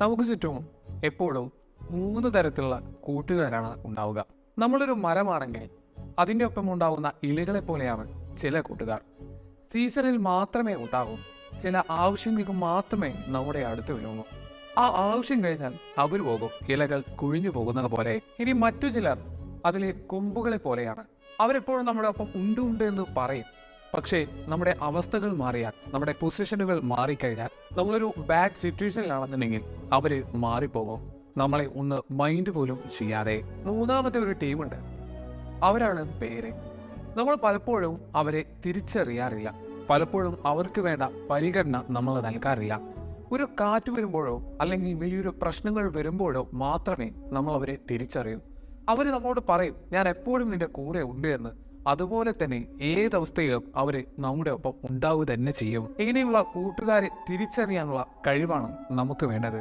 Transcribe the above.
നമുക്ക് ചുറ്റും എപ്പോഴും മൂന്ന് തരത്തിലുള്ള കൂട്ടുകാരാണ് ഉണ്ടാവുക. നമ്മളൊരു മരമാണെങ്കിൽ അതിൻ്റെ ഒപ്പം ഉണ്ടാവുന്ന ഇലകളെ പോലെയാണ് ചില കൂട്ടുകാർ. സീസണിൽ മാത്രമേ ഉണ്ടാകൂ. ചില ആവശ്യങ്ങൾക്ക് മാത്രമേ നമ്മുടെ അടുത്ത് വരുള്ളൂ. ആ ആവശ്യം കഴിഞ്ഞാൽ അവർ പോകും, ഇലകൾ കുഴിഞ്ഞു പോകുന്നത് പോലെ. ഇനി മറ്റു ചിലർ അതിലെ കൊമ്പുകളെ പോലെയാണ്. അവരെപ്പോഴും നമ്മുടെ ഒപ്പം ഉണ്ട് എന്ന് പറയും. പക്ഷേ നമ്മുടെ അവസ്ഥകൾ മാറിയാൽ, നമ്മുടെ പൊസിഷനുകൾ മാറിക്കഴിഞ്ഞാൽ, നമ്മളൊരു ബാഡ് സിറ്റുവേഷനിലാണെന്നുണ്ടെങ്കിൽ അവര് മാറിപ്പോകും, നമ്മളെ ഒന്ന് മൈൻഡ് പോലും ചെയ്യാതെ. മൂന്നാമത്തെ ഒരു ടീമുണ്ട്, അവരാണ് പേര്. നമ്മൾ പലപ്പോഴും അവരെ തിരിച്ചറിയാറില്ല. പലപ്പോഴും അവർക്ക് വേണ്ട പരിഗണന നമ്മൾ നൽകാറില്ല. ഒരു കാറ്റ് വരുമ്പോഴോ അല്ലെങ്കിൽ വലിയൊരു പ്രശ്നങ്ങൾ വരുമ്പോഴോ മാത്രമേ നമ്മൾ അവരെ തിരിച്ചറിയൂ. അവർ നമ്മോട് പറയും, ഞാൻ എപ്പോഴും നിന്റെ കൂടെ ഉണ്ട് എന്ന്. അതുപോലെ തന്നെ ഏതവസ്ഥയിലും അവര് നമ്മുടെ ഒപ്പം ഉണ്ടാവുക തന്നെ ചെയ്യും. ഇങ്ങനെയുള്ള കൂട്ടുകാരെ തിരിച്ചറിയാനുള്ള കഴിവാണ് നമുക്ക് വേണ്ടത്.